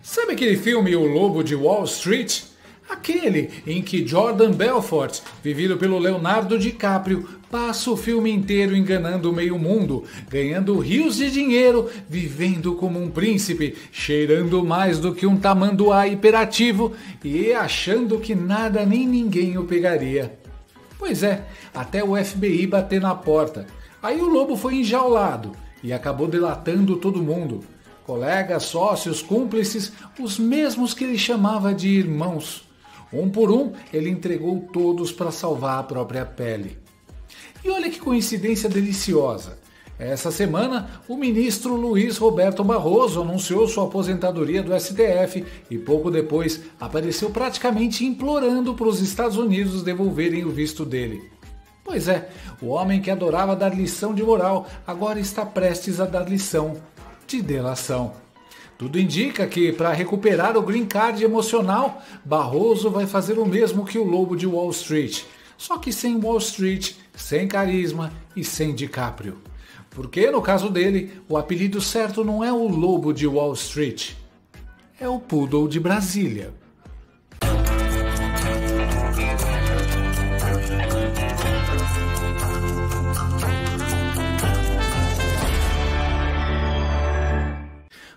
Sabe aquele filme O Lobo de Wall Street? Aquele em que Jordan Belfort, vivido pelo Leonardo DiCaprio, passa o filme inteiro enganando o meio mundo, ganhando rios de dinheiro, vivendo como um príncipe, cheirando mais do que um tamanduá hiperativo e achando que nada nem ninguém o pegaria. Pois é, até o FBI bater na porta. Aí o lobo foi enjaulado e acabou delatando todo mundo. Colegas, sócios, cúmplices, os mesmos que ele chamava de irmãos. Um por um, ele entregou todos para salvar a própria pele. E olha que coincidência deliciosa. Essa semana, o ministro Luiz Roberto Barroso anunciou sua aposentadoria do STF e pouco depois apareceu praticamente implorando para os Estados Unidos devolverem o visto dele. Pois é, o homem que adorava dar lição de moral agora está prestes a dar lição de delação. Tudo indica que, para recuperar o green card emocional, Barroso vai fazer o mesmo que o Lobo de Wall Street, só que sem Wall Street, sem carisma e sem DiCaprio. Porque, no caso dele, o apelido certo não é o Lobo de Wall Street, é o Poodle de Brasília.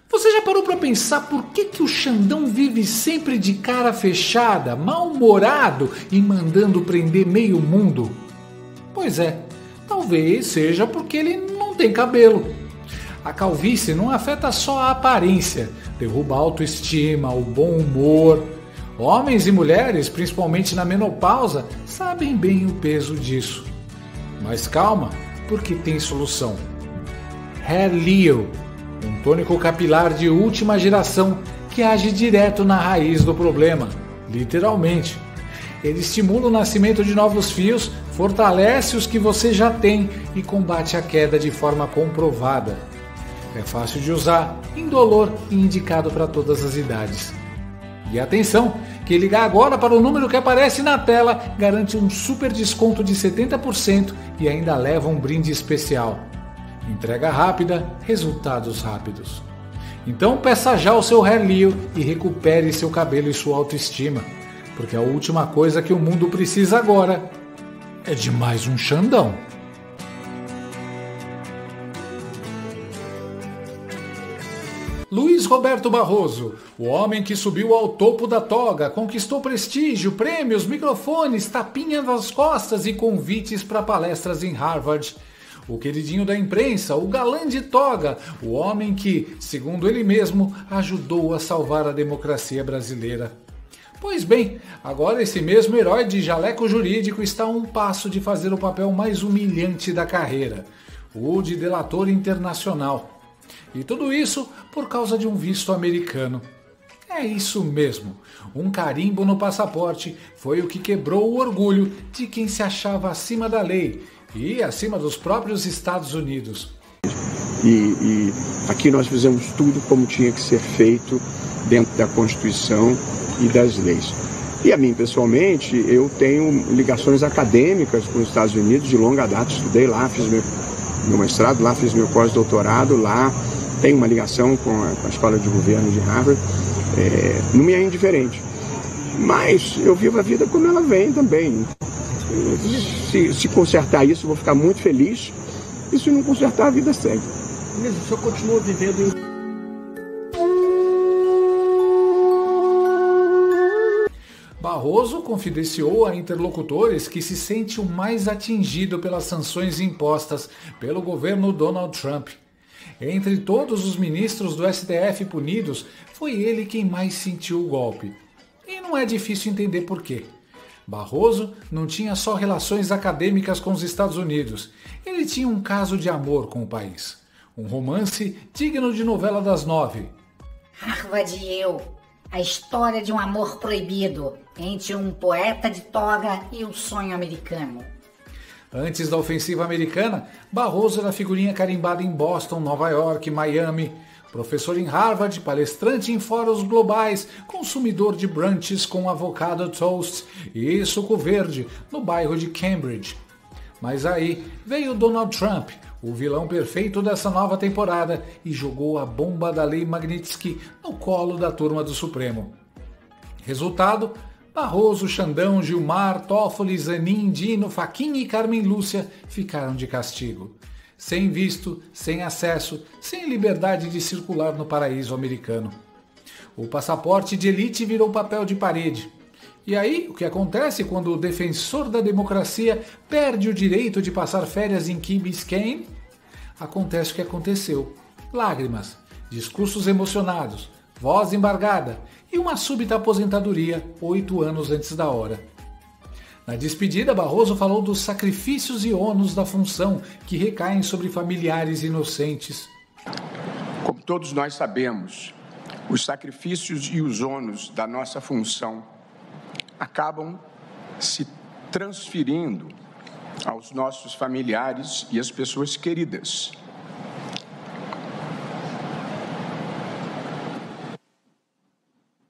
Você já parou para pensar por que o Xandão vive sempre de cara fechada, mal-humorado e mandando prender meio mundo? Pois é, talvez seja porque ele não tem cabelo. A calvície não afeta só a aparência, derruba a autoestima, o bom humor. Homens e mulheres, principalmente na menopausa, sabem bem o peso disso. Mas calma, porque tem solução. Hair Leo, um tônico capilar de última geração que age direto na raiz do problema, literalmente. Ele estimula o nascimento de novos fios, fortalece os que você já tem e combate a queda de forma comprovada. É fácil de usar, indolor e indicado para todas as idades. E atenção, que ligar agora para o número que aparece na tela garante um super desconto de 70% e ainda leva um brinde especial. Entrega rápida, resultados rápidos. Então peça já o seu Hair Leo e recupere seu cabelo e sua autoestima, porque a última coisa que o mundo precisa agora é de mais um Xandão. Luiz Roberto Barroso, o homem que subiu ao topo da toga, conquistou prestígio, prêmios, microfones, tapinha nas costas e convites para palestras em Harvard. O queridinho da imprensa, o galã de toga, o homem que, segundo ele mesmo, ajudou a salvar a democracia brasileira. Pois bem, agora esse mesmo herói de jaleco jurídico está a um passo de fazer o papel mais humilhante da carreira, o de delator internacional. E tudo isso por causa de um visto americano. É isso mesmo, um carimbo no passaporte foi o que quebrou o orgulho de quem se achava acima da lei e acima dos próprios Estados Unidos. E aqui nós fizemos tudo como tinha que ser feito dentro da Constituição e das leis. E a mim, pessoalmente, eu tenho ligações acadêmicas com os Estados Unidos de longa data. Estudei lá, fiz meu mestrado lá, fiz meu pós-doutorado lá, tenho uma ligação com a Escola de Governo de Harvard. Não me é indiferente. Mas eu vivo a vida como ela vem também. Se consertar isso, eu vou ficar muito feliz. E se não consertar, a vida segue. Mas o senhor continua vivendo em... Barroso confidenciou a interlocutores que se sente o mais atingido pelas sanções impostas pelo governo Donald Trump. Entre todos os ministros do STF punidos, foi ele quem mais sentiu o golpe. E não é difícil entender por quê. Barroso não tinha só relações acadêmicas com os Estados Unidos, ele tinha um caso de amor com o país. Um romance digno de novela das 9. Harvard e eu, a história de um amor proibido entre um poeta de toga e o sonho americano. Antes da ofensiva americana, Barroso era figurinha carimbada em Boston, Nova York, Miami, professor em Harvard, palestrante em fóruns globais, consumidor de brunches com avocado toast e suco verde no bairro de Cambridge. Mas aí veio Donald Trump, o vilão perfeito dessa nova temporada, e jogou a bomba da lei Magnitsky no colo da turma do Supremo. Resultado: Barroso, Xandão, Gilmar, Toffoli, Zanin, Dino, Fachin e Carmen Lúcia ficaram de castigo. Sem visto, sem acesso, sem liberdade de circular no paraíso americano. O passaporte de elite virou papel de parede. E aí, o que acontece quando o defensor da democracia perde o direito de passar férias em Key Biscayne? Acontece o que aconteceu. Lágrimas, discursos emocionados, voz embargada e uma súbita aposentadoria 8 anos antes da hora. Na despedida, Barroso falou dos sacrifícios e ônus da função que recaem sobre familiares inocentes. Como todos nós sabemos, os sacrifícios e os ônus da nossa função acabam se transferindo aos nossos familiares e às pessoas queridas.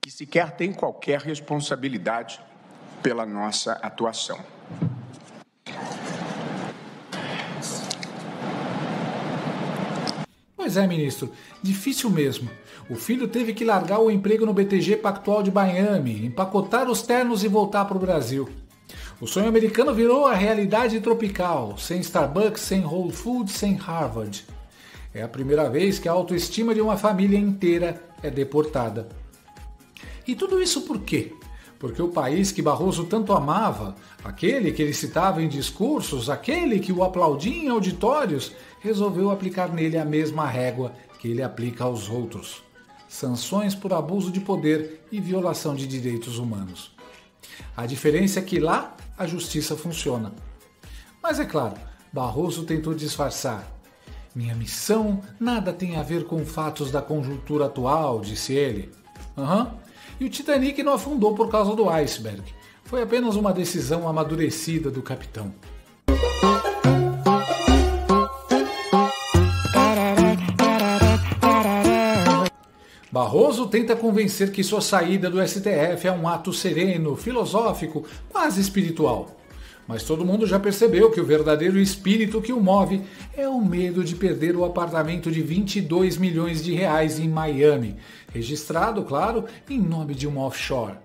Que sequer têm qualquer responsabilidade pela nossa atuação. Pois é, ministro, difícil mesmo. O filho teve que largar o emprego no BTG Pactual de Miami, empacotar os ternos e voltar para o Brasil. O sonho americano virou a realidade tropical, sem Starbucks, sem Whole Foods, sem Harvard. É a primeira vez que a autoestima de uma família inteira é deportada. E tudo isso por quê? Porque o país que Barroso tanto amava, aquele que ele citava em discursos, aquele que o aplaudia em auditórios, resolveu aplicar nele a mesma régua que ele aplica aos outros: sanções por abuso de poder e violação de direitos humanos. A diferença é que lá a justiça funciona. Mas é claro, Barroso tentou disfarçar. Minha missão nada tem a ver com fatos da conjuntura atual, disse ele. E o Titanic não afundou por causa do iceberg. Foi apenas uma decisão amadurecida do capitão. Barroso tenta convencer que sua saída do STF é um ato sereno, filosófico, quase espiritual. Mas todo mundo já percebeu que o verdadeiro espírito que o move é o medo de perder o apartamento de 22 milhões de reais em Miami, registrado, claro, em nome de uma offshore.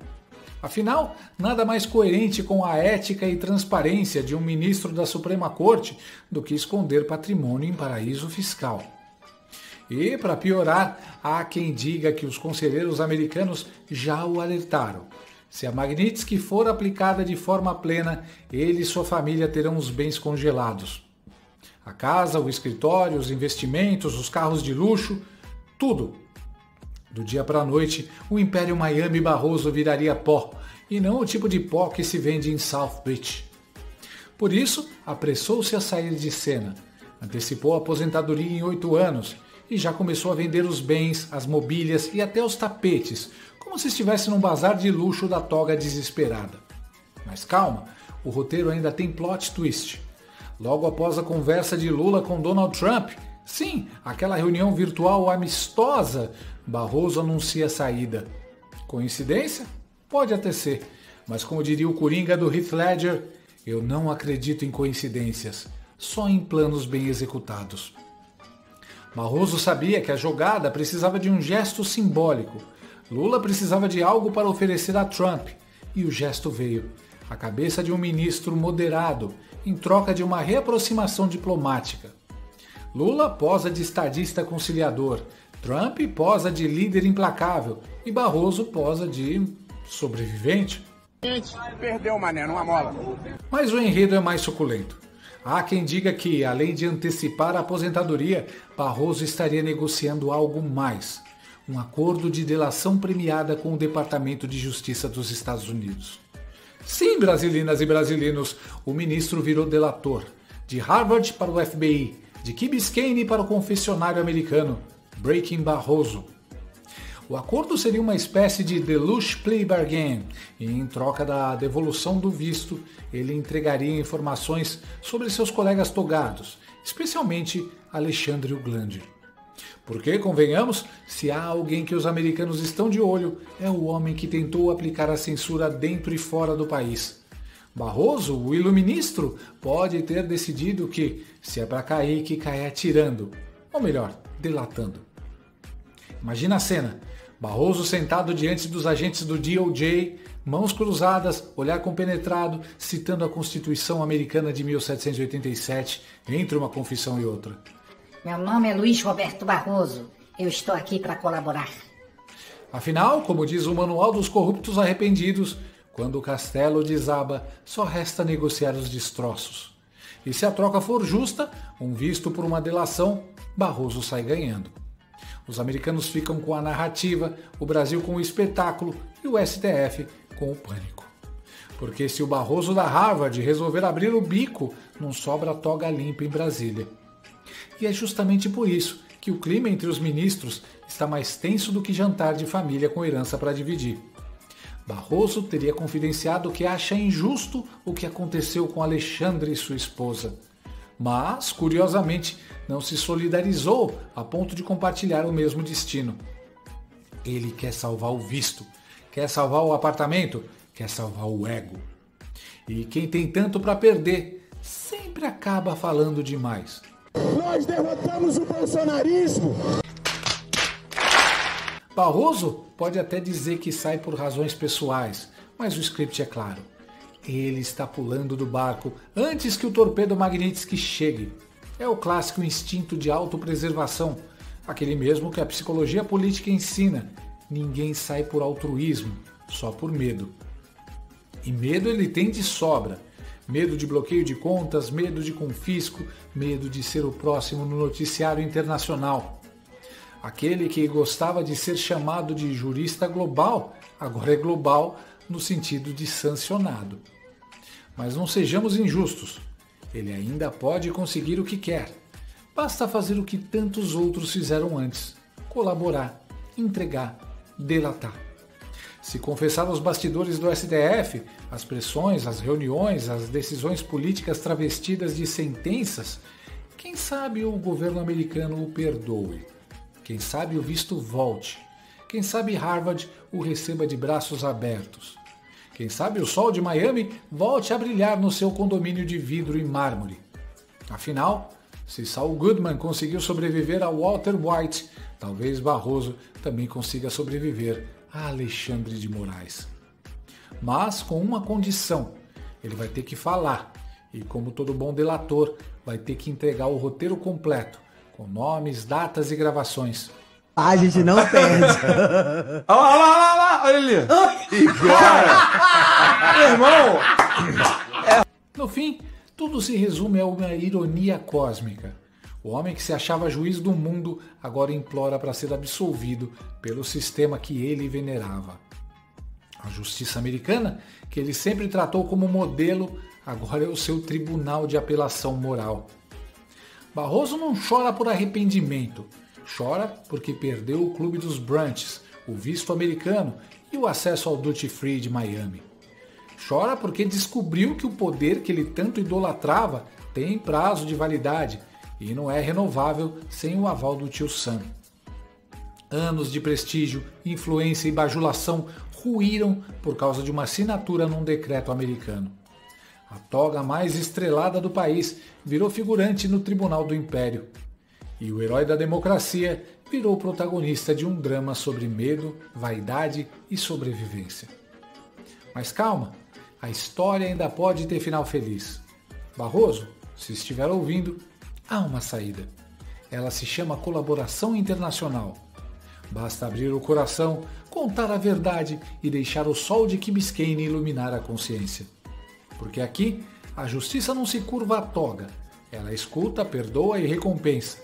Afinal, nada mais coerente com a ética e transparência de um ministro da Suprema Corte do que esconder patrimônio em paraíso fiscal. E, para piorar, há quem diga que os conselheiros americanos já o alertaram. Se a Magnitsky for aplicada de forma plena, ele e sua família terão os bens congelados. A casa, o escritório, os investimentos, os carros de luxo, tudo. Do dia para a noite, o Império Miami Barroso viraria pó, e não o tipo de pó que se vende em South Beach. Por isso, apressou-se a sair de cena, antecipou a aposentadoria em 8 anos e já começou a vender os bens, as mobílias e até os tapetes, como se estivesse num bazar de luxo da toga desesperada. Mas calma, o roteiro ainda tem plot twist. Logo após a conversa de Lula com Donald Trump, sim, aquela reunião virtual amistosa, Barroso anuncia a saída. Coincidência? Pode até ser, mas como diria o Coringa do Heath Ledger, eu não acredito em coincidências, só em planos bem executados. Barroso sabia que a jogada precisava de um gesto simbólico. Lula precisava de algo para oferecer a Trump, e o gesto veio. A cabeça de um ministro moderado, em troca de uma reaproximação diplomática. Lula posa de estadista conciliador, Trump posa de líder implacável e Barroso posa de sobrevivente. Perdeu, mané, numa mola. Mas o enredo é mais suculento. Há quem diga que, além de antecipar a aposentadoria, Barroso estaria negociando algo mais. Um acordo de delação premiada com o Departamento de Justiça dos Estados Unidos. Sim, brasilinas e brasileiros, o ministro virou delator. De Harvard para o FBI, de Key Biscayne para o confessionário americano. Breaking Barroso. O acordo seria uma espécie de Deluxe Plea Bargain, e em troca da devolução do visto, ele entregaria informações sobre seus colegas togados, especialmente Alexandre Uglandi. Porque, convenhamos, se há alguém que os americanos estão de olho, é o homem que tentou aplicar a censura dentro e fora do país. Barroso, o iluministro, pode ter decidido que, se é para cair, que cai atirando. Ou melhor, delatando. Imagina a cena. Barroso sentado diante dos agentes do DOJ, mãos cruzadas, olhar compenetrado, citando a Constituição Americana de 1787, entre uma confissão e outra. Meu nome é Luiz Roberto Barroso. Eu estou aqui para colaborar. Afinal, como diz o Manual dos Corruptos Arrependidos, quando o castelo desaba, só resta negociar os destroços. E se a troca for justa, um visto por uma delação, Barroso sai ganhando. Os americanos ficam com a narrativa, o Brasil com o espetáculo e o STF com o pânico. Porque se o Barroso da Harvard resolver abrir o bico, não sobra toga limpa em Brasília. E é justamente por isso que o clima entre os ministros está mais tenso do que jantar de família com herança para dividir. Barroso teria confidenciado que acha injusto o que aconteceu com Alexandre e sua esposa. Mas, curiosamente, não se solidarizou a ponto de compartilhar o mesmo destino. Ele quer salvar o visto, quer salvar o apartamento, quer salvar o ego. E quem tem tanto para perder sempre acaba falando demais. Nós derrotamos o bolsonarismo! Barroso pode até dizer que sai por razões pessoais, mas o script é claro. Ele está pulando do barco antes que o torpedo Magnitsky chegue. É o clássico instinto de autopreservação, aquele mesmo que a psicologia política ensina. Ninguém sai por altruísmo, só por medo. E medo ele tem de sobra. Medo de bloqueio de contas, medo de confisco, medo de ser o próximo no noticiário internacional. Aquele que gostava de ser chamado de jurista global, agora é global no sentido de sancionado. Mas não sejamos injustos. Ele ainda pode conseguir o que quer. Basta fazer o que tantos outros fizeram antes. Colaborar, entregar, delatar. Se confessar aos bastidores do STF, as pressões, as reuniões, as decisões políticas travestidas de sentenças, quem sabe o governo americano o perdoe. Quem sabe o visto volte. Quem sabe Harvard o receba de braços abertos. Quem sabe o sol de Miami volte a brilhar no seu condomínio de vidro e mármore. Afinal, se Saul Goodman conseguiu sobreviver a Walter White, talvez Barroso também consiga sobreviver a Alexandre de Moraes. Mas com uma condição, ele vai ter que falar e, como todo bom delator, vai ter que entregar o roteiro completo, com nomes, datas e gravações. A gente não perde. Olha lá, olha ali. Meu irmão. No fim, tudo se resume a uma ironia cósmica. O homem que se achava juiz do mundo agora implora para ser absolvido pelo sistema que ele venerava. A justiça americana, que ele sempre tratou como modelo, agora é o seu tribunal de apelação moral. Barroso não chora por arrependimento, chora porque perdeu o clube dos brunches, o visto americano e o acesso ao duty free de Miami. Chora porque descobriu que o poder que ele tanto idolatrava tem prazo de validade e não é renovável sem o aval do tio Sam. Anos de prestígio, influência e bajulação ruíram por causa de uma assinatura num decreto americano. A toga mais estrelada do país virou figurante no Tribunal do Império. E o herói da democracia virou protagonista de um drama sobre medo, vaidade e sobrevivência. Mas calma, a história ainda pode ter final feliz. Barroso, se estiver ouvindo, há uma saída. Ela se chama colaboração internacional. Basta abrir o coração, contar a verdade e deixar o sol de Key Biscayne iluminar a consciência. Porque aqui, a justiça não se curva à toga. Ela escuta, perdoa e recompensa.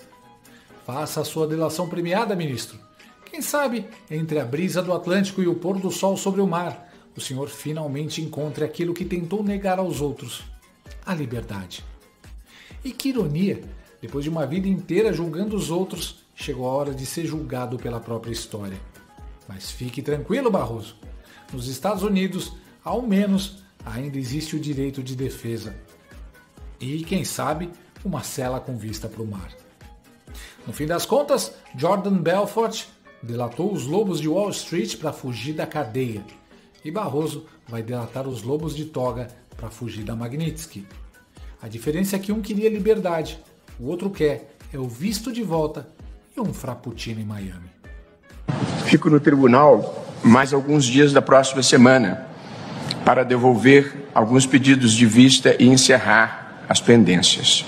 Faça a sua delação premiada, ministro. Quem sabe, entre a brisa do Atlântico e o pôr do sol sobre o mar, o senhor finalmente encontre aquilo que tentou negar aos outros, a liberdade. E que ironia, depois de uma vida inteira julgando os outros, chegou a hora de ser julgado pela própria história. Mas fique tranquilo, Barroso. Nos Estados Unidos, ao menos, ainda existe o direito de defesa. E, quem sabe, uma cela com vista para o mar. No fim das contas, Jordan Belfort delatou os lobos de Wall Street para fugir da cadeia. E Barroso vai delatar os lobos de toga para fugir da Magnitsky. A diferença é que um queria liberdade, o outro quer é o visto de volta e um frappuccino em Miami. Fico no tribunal mais alguns dias da próxima semana para devolver alguns pedidos de vista e encerrar as pendências.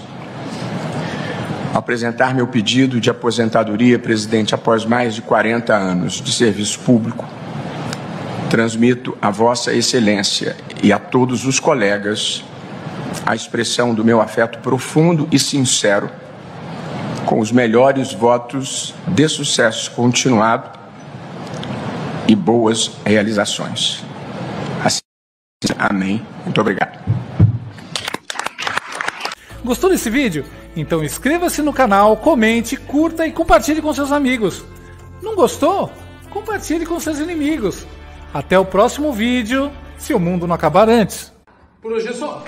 Ao apresentar meu pedido de aposentadoria, presidente, após mais de 40 anos de serviço público, transmito a Vossa Excelência e a todos os colegas a expressão do meu afeto profundo e sincero, com os melhores votos de sucesso continuado e boas realizações. Assim, amém. Muito obrigado. Gostou desse vídeo? Então inscreva-se no canal, comente, curta e compartilhe com seus amigos. Não gostou? Compartilhe com seus inimigos. Até o próximo vídeo, se o mundo não acabar antes. Por hoje é só.